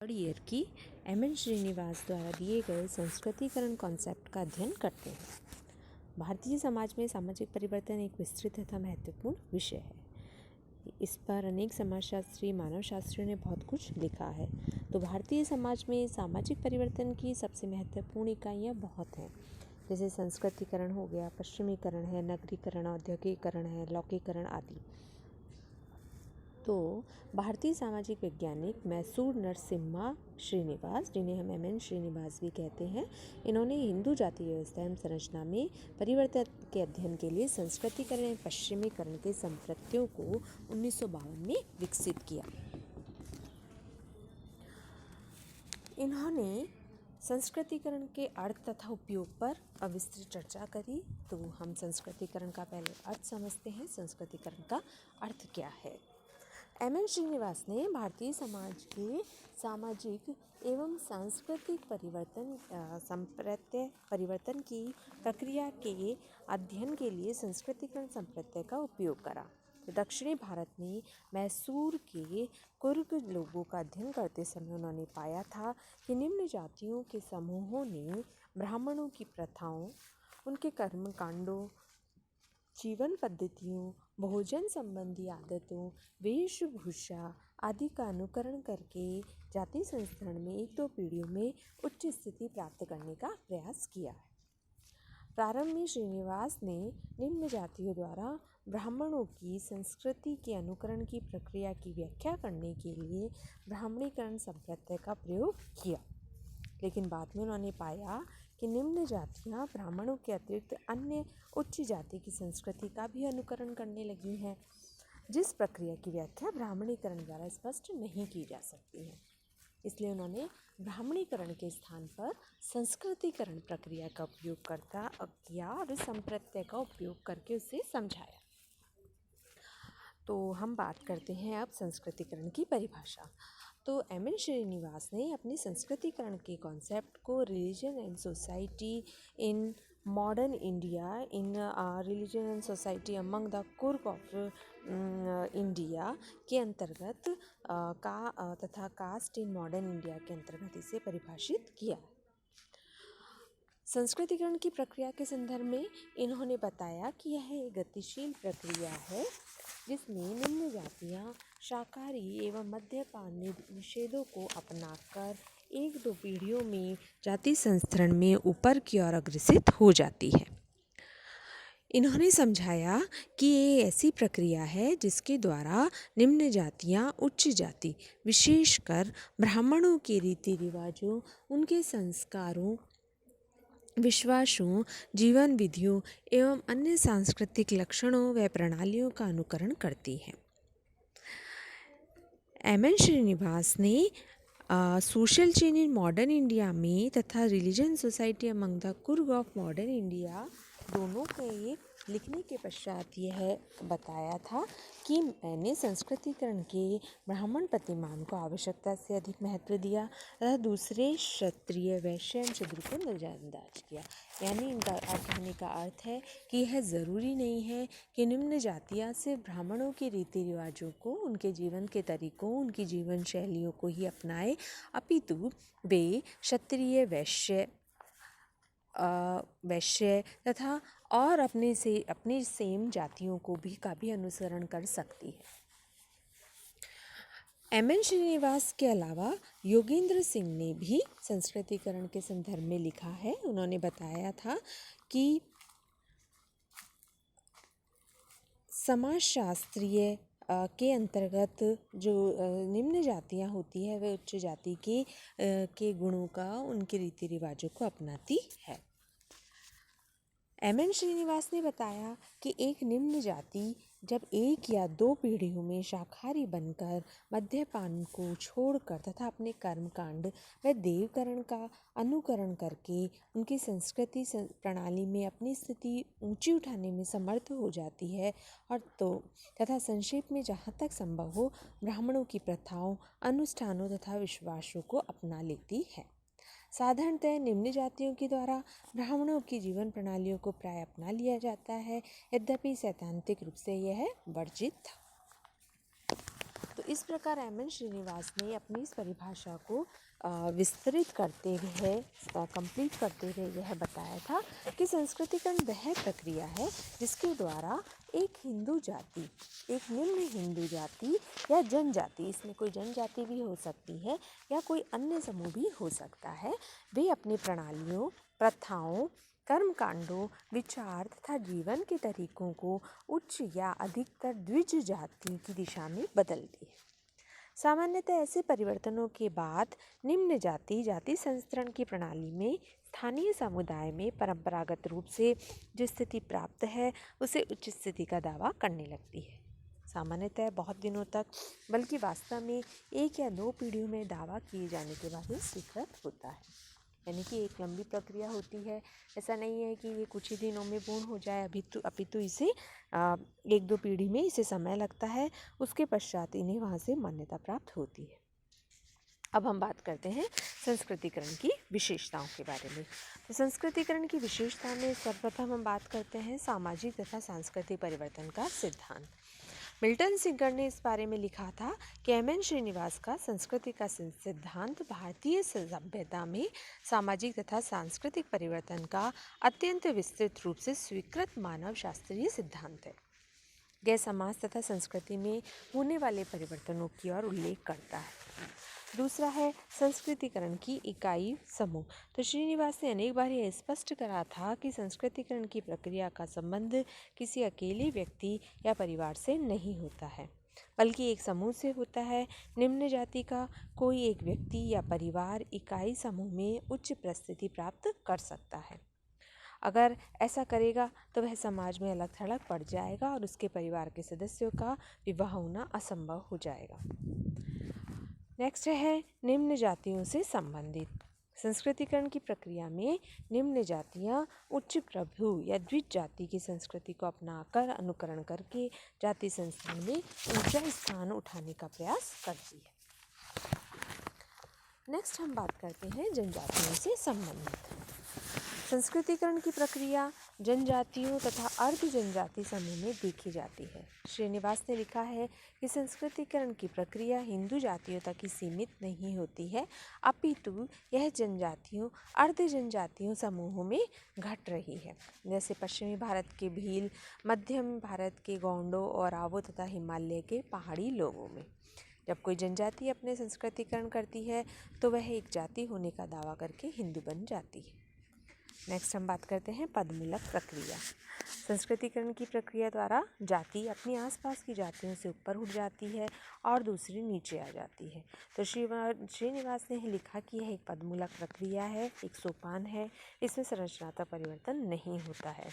Third year की M.N.. Srinivas द्वारा दिए गए संस्कृतिकरण कॉन्सेप्ट का अध्ययन करते हैं। भारतीय समाज में सामाजिक परिवर्तन एक विस्तृत तथा महत्वपूर्ण विषय है। इस पर अनेक समाजशास्त्री, मानवशास्त्रियों ने बहुत कुछ लिखा है। तो भारतीय समाज में सामाजिक परिवर्तन की सबसे महत्वपूर्ण इकाइयाँ बहुत हैं, जैसे संस्कृतिकरण हो गया, पश्चिमीकरण है, नगरीकरण, औद्योगिकरण है, लौकिकरण आदि। तो भारतीय सामाजिक वैज्ञानिक मैसूर नरसिम्हा श्रीनिवास, जिन्हें हम एम.एन. श्रीनिवास भी कहते हैं, इन्होंने हिंदू जाति व्यवस्था एवं संरचना में परिवर्तन के अध्ययन के लिए संस्कृतिकरण एवं पश्चिमीकरण के संप्रत्ययों को 1952 में विकसित किया। इन्होंने संस्कृतिकरण के अर्थ तथा उपयोग पर विस्तृत चर्चा करी। तो हम संस्कृतिकरण का पहले अर्थ समझते हैं। संस्कृतिकरण का अर्थ क्या है? एम.एन. श्रीनिवास ने भारतीय समाज के सामाजिक एवं सांस्कृतिक परिवर्तन की प्रक्रिया के अध्ययन के लिए संस्कृतिकरण संप्रत्यय का उपयोग करा। दक्षिणी भारत में मैसूर के कुर्ग लोगों का अध्ययन करते समय उन्होंने पाया था कि निम्न जातियों के समूहों ने ब्राह्मणों की प्रथाओं, उनके कर्मकांडों, जीवन पद्धतियों, भोजन संबंधी आदतों, वेशभूषा आदि का अनुकरण करके जाति संस्करण में एक दो पीढ़ियों में उच्च स्थिति प्राप्त करने का प्रयास किया है। प्रारंभ में श्रीनिवास ने निम्न जातियों द्वारा ब्राह्मणों की संस्कृति के अनुकरण की प्रक्रिया की व्याख्या करने के लिए ब्राह्मणीकरण संप्रत्यय का प्रयोग किया, लेकिन बाद में उन्होंने पाया कि निम्न जातियाँ ब्राह्मणों के अतिरिक्त अन्य उच्च जाति की संस्कृति का भी अनुकरण करने लगी हैं, जिस प्रक्रिया की व्याख्या ब्राह्मणीकरण द्वारा स्पष्ट नहीं की जा सकती है। इसलिए उन्होंने ब्राह्मणीकरण के स्थान पर संस्कृतिकरण प्रक्रिया का उपयोग किया और इस संप्रत्यय का उपयोग करके उसे समझाया। तो हम बात करते हैं अब संस्कृतिकरण की परिभाषा। तो एम.एन. श्रीनिवास ने अपनी संस्कृतिकरण के कॉन्सेप्ट को religion and society in modern India, in religion and society among the Coorg of India के अंतर्गत तथा कास्ट इन मॉडर्न इंडिया के अंतर्गत इसे परिभाषित किया। संस्कृतिकरण की प्रक्रिया के संदर्भ में इन्होंने बताया कि यह एक गतिशील प्रक्रिया है, जिसमें निम्न जातियाँ शाकाहारी एवं मद्यपान निषेधों को अपनाकर एक दो पीढ़ियों में जाति संस्करण में ऊपर की ओर अग्रसित हो जाती है। इन्होंने समझाया कि ये ऐसी प्रक्रिया है जिसके द्वारा निम्न जातियाँ उच्च जाति, विशेषकर ब्राह्मणों के रीति रिवाजों, उनके संस्कारों, विश्वासों, जीवन विधियों एवं अन्य सांस्कृतिक लक्षणों व प्रणालियों का अनुकरण करती हैं। एम.एन. श्रीनिवास ने social change in modern India में तथा religion society among the Coorg of modern India दोनों के लिखने के पश्चात यह बताया था कि मैंने संस्कृतिकरण के ब्राह्मण प्रतिमान को आवश्यकता से अधिक महत्व दिया तथा दूसरे क्षत्रिय, वैश्य एवं शूद्र को नजरअंदाज किया। यानी इनका कहने का अर्थ है कि यह ज़रूरी नहीं है कि निम्न जातियाँ सिर्फ ब्राह्मणों के रीति रिवाजों को, उनके जीवन के तरीकों, उनकी जीवन शैलियों को ही अपनाए, अपितु वे क्षत्रिय, वैश्य तथा और अपनी सेम जातियों को भी का भी अनुसरण कर सकती है। एम.एन. श्रीनिवास के अलावा योगेंद्र सिंह ने भी संस्कृतिकरण के संदर्भ में लिखा है। उन्होंने बताया था कि समाजशास्त्रीय के अंतर्गत जो निम्न जातियाँ होती है वे उच्च जाति के गुणों का, उनके रीति रिवाजों को अपनाती है। एम.एन. श्रीनिवास ने बताया कि एक निम्न जाति जब एक या दो पीढ़ियों में शाकाहारी बनकर मद्यपान को छोड़कर तथा अपने कर्मकांड व देवकरण का अनुकरण करके उनकी संस्कृति प्रणाली में अपनी स्थिति ऊंची उठाने में समर्थ हो जाती है और तथा संक्षेप में जहाँ तक संभव हो ब्राह्मणों की प्रथाओं, अनुष्ठानों तथा विश्वासों को अपना लेती है। साधारणतः निम्न जातियों के द्वारा ब्राह्मणों की जीवन प्रणालियों को प्राय अपना लिया जाता है, यद्यपि सैद्धांतिक रूप से यह वर्जित था। तो तो इस प्रकार एम.एन. श्रीनिवास ने अपनी इस परिभाषा को विस्तृत करते हुए कंप्लीट करते हुए यह बताया था कि संस्कृतिकरण वह प्रक्रिया है जिसके द्वारा एक हिंदू जाति, एक निम्न हिंदू जाति या जनजाति, इसमें कोई जनजाति भी हो सकती है या कोई अन्य समूह भी हो सकता है, वे अपनी प्रणालियों, प्रथाओं, कर्मकांडों, विचार तथा जीवन के तरीकों को उच्च या अधिकतर द्विज जाति की दिशा में बदलती है। सामान्यतः ऐसे परिवर्तनों के बाद निम्न जाति संस्तरण की प्रणाली में स्थानीय समुदाय में परंपरागत रूप से जो स्थिति प्राप्त है उसे उच्च स्थिति का दावा करने लगती है। सामान्यतः बहुत दिनों तक, बल्कि वास्तव में 1 या 2 पीढ़ियों में दावा किए जाने के बाद ही स्वीकृत होता है। यानी कि एक लंबी प्रक्रिया होती है। ऐसा नहीं है कि ये कुछ ही दिनों में पूर्ण हो जाए, अपितु इसे 1-2 पीढ़ी में इसे समय लगता है। उसके पश्चात इन्हें वहाँ से मान्यता प्राप्त होती है। अब हम बात करते हैं संस्कृतिकरण की विशेषताओं के बारे में। तो संस्कृतिकरण की विशेषता में सर्वप्रथम हम बात करते हैं सामाजिक तथा सांस्कृतिक परिवर्तन का सिद्धांत। मिल्टन सिगर ने इस बारे में लिखा था कि एम.एन. श्रीनिवास का संस्कृति का सिद्धांत भारतीय सभ्यता में सामाजिक तथा सांस्कृतिक परिवर्तन का अत्यंत विस्तृत रूप से स्वीकृत मानव शास्त्रीय सिद्धांत है। यह समाज तथा संस्कृति में होने वाले परिवर्तनों की ओर उल्लेख करता है। दूसरा है संस्कृतिकरण की इकाई समूह। तो श्रीनिवास ने अनेक बार यह स्पष्ट करा था कि संस्कृतिकरण की प्रक्रिया का संबंध किसी अकेले व्यक्ति या परिवार से नहीं होता है, बल्कि एक समूह से होता है। निम्न जाति का कोई एक व्यक्ति या परिवार इकाई समूह में उच्च प्रस्थिति प्राप्त कर सकता है। अगर ऐसा करेगा तो वह समाज में अलग थलग पड़ जाएगा और उसके परिवार के सदस्यों का विवाह होना असंभव हो जाएगा। नेक्स्ट है निम्न जातियों से संबंधित। संस्कृतिकरण की प्रक्रिया में निम्न जातियाँ उच्च प्रभु या द्विज जाति की संस्कृति को अपनाकर अनुकरण करके जाति संस्थान में ऊंचा स्थान उठाने का प्रयास करती है। नेक्स्ट हम बात करते हैं जनजातियों से संबंधित। संस्कृतिकरण की प्रक्रिया जनजातियों तथा अर्ध जनजाति समूह में देखी जाती है। श्रीनिवास ने लिखा है कि संस्कृतिकरण की प्रक्रिया हिंदू जातियों तक ही सीमित नहीं होती है, अपितु यह जनजातियों, अर्ध जनजातियों समूहों में घट रही है। जैसे पश्चिमी भारत के भील, मध्यम भारत के गोंडों और आवो तथा हिमालय के पहाड़ी लोगों में। जब कोई जनजाति अपने संस्कृतिकरण करती है तो वह एक जाति होने का दावा करके हिंदू बन जाती है। नेक्स्ट हम बात करते हैं पदमूलक प्रक्रिया। संस्कृतिकरण की प्रक्रिया द्वारा जाति अपनी आसपास की जातियों से ऊपर उठ जाती है और दूसरी नीचे आ जाती है। तो श्रीनिवास ने लिखा कि यह एक पदमूलक प्रक्रिया है, एक सोपान है, इसमें संरचनात्मक परिवर्तन नहीं होता है।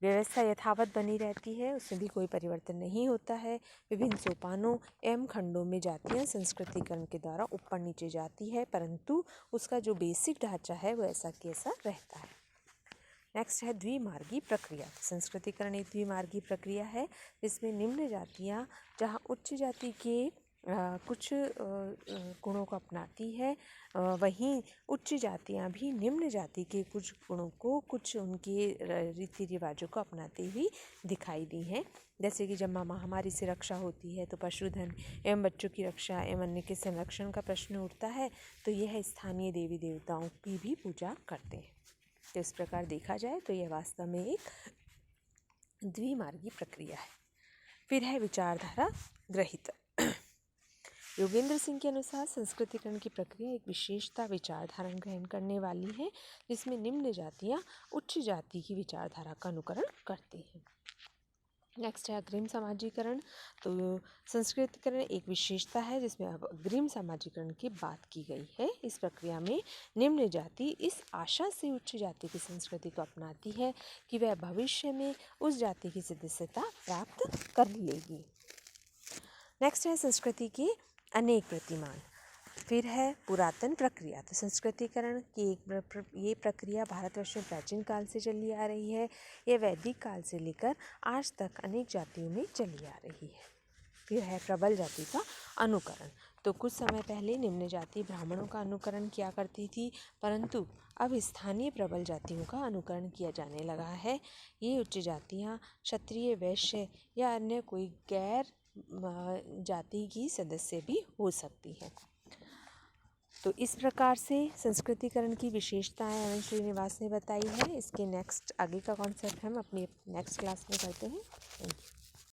व्यवस्था यथावत बनी रहती है, उसमें भी कोई परिवर्तन नहीं होता है। विभिन्न सोपानों एवं खंडों में जातियाँ संस्कृतिकरण के द्वारा ऊपर नीचे जाती है, परंतु उसका जो बेसिक ढांचा है वो ऐसा कि ऐसा रहता है। नेक्स्ट है द्विमार्गी प्रक्रिया। संस्कृतिकरण एक द्विमार्गी प्रक्रिया है जिसमें निम्न जातियाँ जहाँ उच्च जाति के कुछ गुणों को अपनाती है, वहीं उच्च जातियाँ भी निम्न जाति के कुछ गुणों को, कुछ उनके रीति रिवाजों को अपनाती हुई दिखाई दी हैं। जैसे कि जब महामारी से रक्षा होती है तो पशुधन एवं बच्चों की रक्षा एवं अन्य के संरक्षण का प्रश्न उठता है, तो यह स्थानीय देवी देवताओं की भी पूजा करते हैं। तो इस प्रकार देखा जाए तो यह वास्तव में एक द्विमार्गी प्रक्रिया है। फिर है विचारधारा ग्रहित। योगेंद्र सिंह के अनुसार संस्कृतिकरण की प्रक्रिया एक विशेषता विचारधारा ग्रहण करने वाली है जिसमें निम्न जातियाँ उच्च जाति की विचारधारा का अनुकरण करती हैं। नेक्स्ट है अग्रिम समाजीकरण। तो संस्कृतिकरण एक विशेषता है जिसमें अब अग्रिम समाजीकरण की बात की गई है। इस प्रक्रिया में निम्न जाति इस आशा से उच्च जाति की संस्कृति को अपनाती है कि वह भविष्य में उस जाति की सदस्यता प्राप्त कर लेगी। नेक्स्ट है संस्कृति के अनेक प्रतिमान। फिर है पुरातन प्रक्रिया। तो संस्कृतिकरण की ये प्रक्रिया भारतवर्ष में प्राचीन काल से चली आ रही है। यह वैदिक काल से लेकर आज तक अनेक जातियों में चली आ रही है। फिर है प्रबल जाति का अनुकरण। तो कुछ समय पहले निम्न जाति ब्राह्मणों का अनुकरण किया करती थी, परंतु अब स्थानीय प्रबल जातियों का अनुकरण किया जाने लगा है। ये उच्च जातियाँ क्षत्रिय, वैश्य या अन्य कोई गैर जाति की सदस्य भी हो सकती है। तो इस प्रकार से संस्कृतिकरण की विशेषताएं एवं श्रीनिवास ने बताई है। इसके नेक्स्ट आगे का कॉन्सेप्ट हम अपनी नेक्स्ट क्लास में करते हैं। Thank you.